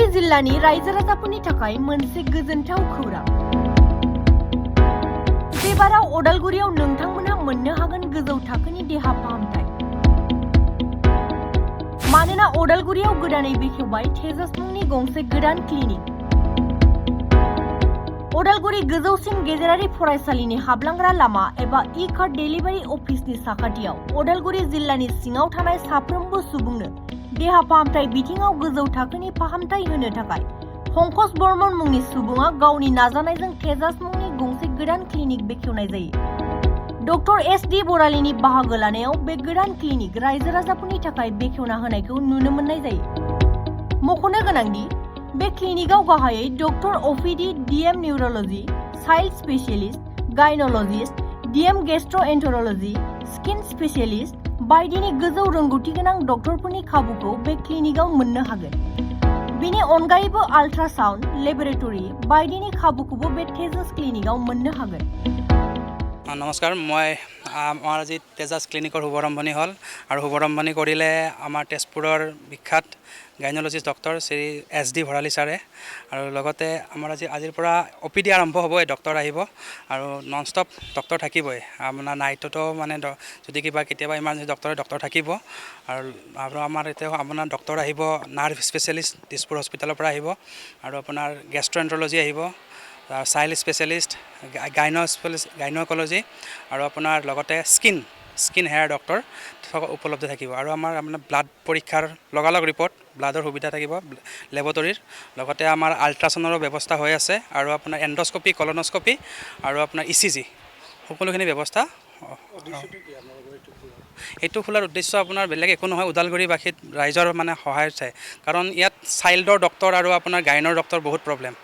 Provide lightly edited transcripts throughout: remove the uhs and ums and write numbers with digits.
उदालगुरि जिल्लानि रायजो राजाफोरनि थाखाय मोनसे गोजोनथाव खौरां। बेबाराव उदालगुरियाव नोंथांमोनहा मोननो हागोन गोजौ थाखोनि देहा फाहामथाय। मानोना उदालगुरियाव गोदानै बेखेवबाय तेजास मुंनि गंसे गोदान क्लिनिक। उदालगुरि गोजौसिन गेजेरारि फरायसालिनि हाबलांग्रा लामा एबा इ-कार्ड डेलिभारि अफिसनि साखाथियाव उदालगुरि जिल्लानि सिङाव थानाय साफ्रोमबो सुबुंनो देहा फाहामथाय बिथिङाव गोजौ थाखोनि फाहामथाय होनो थाखाय पंकज बर्मन मुंनि सुबुङा गावनि नाजानायजों तेजास मुंनि गंसे गोदान क्लिनिक बेखेवनाय जायो। Doctor SD. बरालिनि बाहागो लानायाव बे गोदान क्लिनिक रायजो राजाफोरनि थाखाय बेखेवना होनायखौ नुनो मोननाय जायो। मख'नो गोनांदि बे क्लिनिकआव गाहायै doctor OPD., DM. Neurology, child specialist, gynaecologist, DM. Gastroenterology, skin specialist बायदिनि गोजौ रोंगौथि गोनां डक्टरफोरनि खाबुखौ बे क्लिनिकआव मोननो हागोन। बेनि अनगायैबो आल्ट्रासाउन्ड, लेबरेटरि बायदिनि खाबुखौबो बे तेजास क्लिनिकआव मोननो हागोन। नमस्कार, মই আমাৰ আজি তেজাছ ক্লিনিকৰ শুভাৰম্ভণি হ'ল আৰু শুভাৰম্ভণি কৰিলে আমাৰ তেজপুৰৰ বিখ্যাত গাইনলজিষ্ট ডক্টৰ শ্ৰী এছ.ডি. ভৰালী ছাৰে আৰু লগতে আমাৰ আজিৰ পৰা অ.পি.ডি. আৰম্ভ হ'ব। এই ডক্টৰ আহিব আৰু নন ষ্টপ ডক্টৰ থাকিবই। আপোনাৰ নাইটতো মানে যদি কেতিয়াবা ইমাৰ্জেঞ্চি ডক্টৰ থাকিব আৰু আমাৰ এতিয়া আপোনাৰ ডক্টৰ আহিব, নাৰ্ভ স্পেচিয়েলিষ্ট দিছপুৰ হস্পিটেলৰ পৰা আহিব আৰু আপোনাৰ গেষ্ট্ৰ'এন্ট্ৰলজি আহিব, চাইল্ড স্পেচিয়েলিষ্ট, গাইন'কলজি আৰু আপোনাৰ লগতে স্কিন হেয়াৰ ডক্টৰ উপলব্ধ থাকিব আৰু আমাৰ ব্লাড পৰীক্ষাৰ লগালগ ৰিপৰ্ট, ব্লাডৰ সুবিধা থাকিব, লেবৰেটৰীৰ লগতে আমাৰ আল্ট্ৰাছাউণ্ডৰো ব্যৱস্থা হৈ আছে আৰু আপোনাৰ এণ্ডস্কপি, কলনস্কপি আৰু আপোনাৰ ই.চি.জি. সকলোখিনি ব্যৱস্থা। এইটো খোলাৰ উদ্দেশ্য আপোনাৰ বেলেগ একো নহয়, ওদালগুৰিবাসীত ৰাইজৰ মানে সহায় চাই। কাৰণ ইয়াত চাইল্ডৰ ডক্টৰ আৰু আপোনাৰ গাইনৰ ডক্টৰ বহুত প্ৰব্লেম।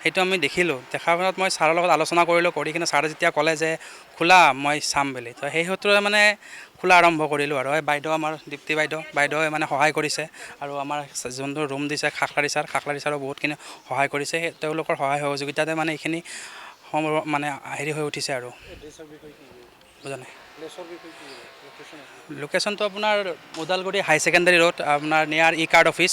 সেইটো আমি দেখাৰ পিছত মই ছাৰৰ লগত আলোচনা কৰিলোঁ, কৰি কিনে ছাৰে যেতিয়া ক'লে যে খোলা, মই চাম বুলি, তো সেই সূত্ৰে মানে খোলা আৰম্ভ কৰিলোঁ আৰু বাইদেউ আমাৰ দীপ্তি বাইদেৱে মানে সহায় কৰিছে আৰু আমাৰ যোনটো ৰুম দিছে খাকলাৰী ছাৰো বহুতখিনি সহায় কৰিছে। তেওঁলোকৰ সহায় সহযোগিতাতে মানে এইখিনি মানে হেৰি হৈ উঠিছে আৰু বুজা নাই। লোকেশ্যনটো আপোনাৰ ওদালগুৰি হাই ছেকেণ্ডাৰী ৰোড, আপোনাৰ নিয়াৰ ই-কাৰ্ড অফিচ।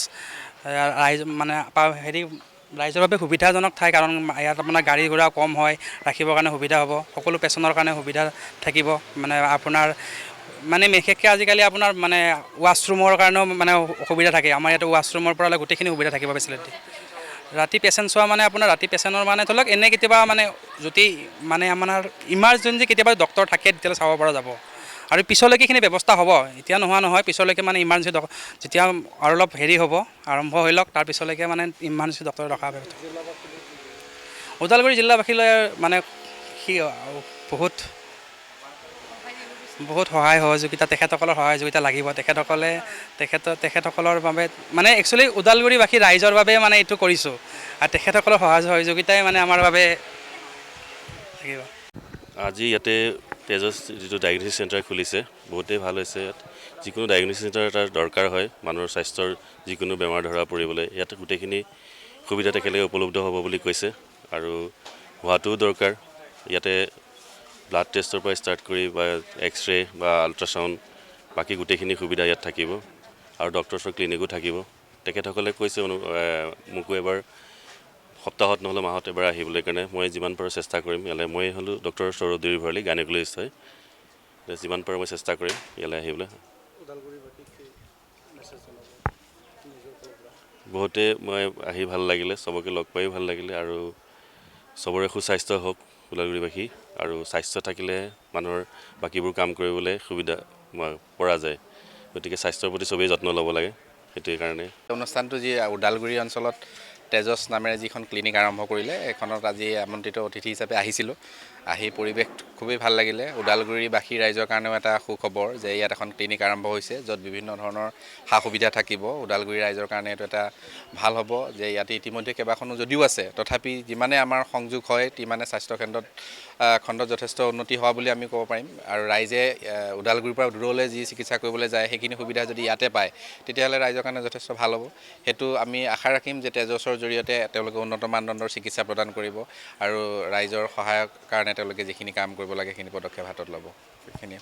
ৰাইজৰ বাবে সুবিধাজনক ঠাই, কাৰণ ইয়াত আপোনাৰ গাড়ী ঘোঁৰা কম হয়, ৰাখিবৰ কাৰণে সুবিধা হ'ব, সকলো পেচেণ্টৰ কাৰণে সুবিধা থাকিব। মানে আপোনাৰ মানে বিশেষকৈ আজিকালি আপোনাৰ মানে ৱাছৰুমৰ কাৰণেও মানে অসুবিধা থাকে। আমাৰ ইয়াতে ৱাছৰুমৰ পৰা গোটেইখিনি সুবিধা থাকিব ফেচিলিটি। ৰাতি পেচেণ্ট চোৱা মানে আপোনাৰ ৰাতি পেচেণ্টৰ মানে ধৰি লওক এনে কেতিয়াবা মানে যদি মানে আমাৰ ইমাৰ্জেঞ্চি কেতিয়াবা ডক্টৰ থাকে তেতিয়াহ'লে চাব পৰা যাব আৰু পিছলৈকে এইখিনি ব্যৱস্থা হ'ব। এতিয়া নোহোৱা নহয়, পিছলৈকে মানে ইমাৰ্জেঞ্চি যেতিয়া আৰু অলপ হেৰি হ'ব, আৰম্ভ হৈ লওক, তাৰ পিছলৈকে মানে ইমাৰ্জেঞ্চি ডক্টৰ ৰখা ব্যৱস্থা। ওদালগুৰি জিলাবাসীলৈ মানে বহুত সহায় সহযোগিতা, তেখেতসকলৰ সহযোগিতা লাগিব। তেখেতসকলৰ বাবে মানে একচুৱেলি ওদালগুৰিবাসী ৰাইজৰ বাবে মানে এইটো কৰিছোঁ আৰু তেখেতসকলৰ সহযোগিতাই মানে আমাৰ বাবে থাকিব। আজি ইয়াতে তেজছ যিটো ডায়েগনষ্টিক চেণ্টাৰ খুলিছে, বহুতেই ভাল হৈছে। ইয়াত যিকোনো ডায়েগনষ্টিক চেণ্টাৰ এটা দৰকাৰ হয় মানুহৰ স্বাস্থ্যৰ যিকোনো বেমাৰ ধৰা পৰিবলৈ, ইয়াতে গোটেইখিনি সুবিধা একেলগে উপলব্ধ হ'ব বুলি কৈছে আৰু হোৱাটোও দৰকাৰ। ইয়াতে ব্লাড টেষ্টৰ পৰা ষ্টাৰ্ট কৰি বা এক্সৰে বা আল্ট্ৰাছাউণ্ড বাকী গোটেইখিনি সুবিধা ইয়াত থাকিব আৰু ডক্টৰছৰ ক্লিনিকো থাকিব। তেখেতসকলে কৈছে মোকো এবাৰ সপ্তাহত নহ'লে মাহত এবাৰ আহিবলৈ কাৰণে মই যিমান পাৰোঁ চেষ্টা কৰিম। ইয়ালৈ মই হ'লোঁ ডক্টৰ সৌৰভ ভৰালী, গাইনকলজিষ্ট হয়। যিমান পাৰোঁ মই চেষ্টা কৰিম ইয়ালৈ আহিবলৈ। বহুতে মই আহি ভাল লাগিলে, চবকে লগ পায়ো ভাল লাগিলে আৰু চবৰে সুস্বাস্থ্য হওক ওদালগুৰিবাসী, আৰু স্বাস্থ্য থাকিলে মানুহৰ বাকীবোৰ কাম কৰিবলৈ সুবিধা পৰা যায়। গতিকে স্বাস্থ্যৰ প্ৰতি চবেই যত্ন ল'ব লাগে। সেইটোৱে কাৰণে অনুষ্ঠানটো যি ওদালগুৰি অঞ্চলত তেজছ নামেৰে যিখন ক্লিনিক আৰম্ভ কৰিলে, এইখনত আজি আমন্ত্ৰিত অতিথি হিচাপে আহিছিলোঁ। আহি পৰিৱেশ খুবেই ভাল লাগিলে। ওদালগুৰিবাসী ৰাইজৰ কাৰণেও এটা সুখবৰ যে ইয়াত এখন ক্লিনিক আৰম্ভ হৈছে, য'ত বিভিন্ন ধৰণৰ সা সুবিধা থাকিব। ওদালগুৰি ৰাইজৰ কাৰণে এইটো এটা ভাল হ'ব যে ইয়াতে ইতিমধ্যে কেইবাখনো যদিও আছে, তথাপি যিমানে আমাৰ সংযোগ হয় তিমানে স্বাস্থ্যখণ্ডত যথেষ্ট উন্নতি হোৱা বুলি আমি ক'ব পাৰিম। আৰু ৰাইজে ওদালগুৰিৰ পৰা দূৰলৈ যি চিকিৎসা কৰিবলৈ যায়, সেইখিনি সুবিধা যদি ইয়াতে পায় তেতিয়াহ'লে ৰাইজৰ কাৰণে যথেষ্ট ভাল হ'ব। সেইটো আমি আশা ৰাখিম যে তেজছৰ জৰিয়তে তেওঁলোকে উন্নত মানদণ্ডৰ চিকিৎসা প্ৰদান কৰিব আৰু ৰাইজৰ সহায়ৰ কাৰণে তেওঁলোকে যিখিনি কাম কৰিব লাগে সেইখিনি পদক্ষেপ হাতত ল'ব। সেইখিনিয়ে।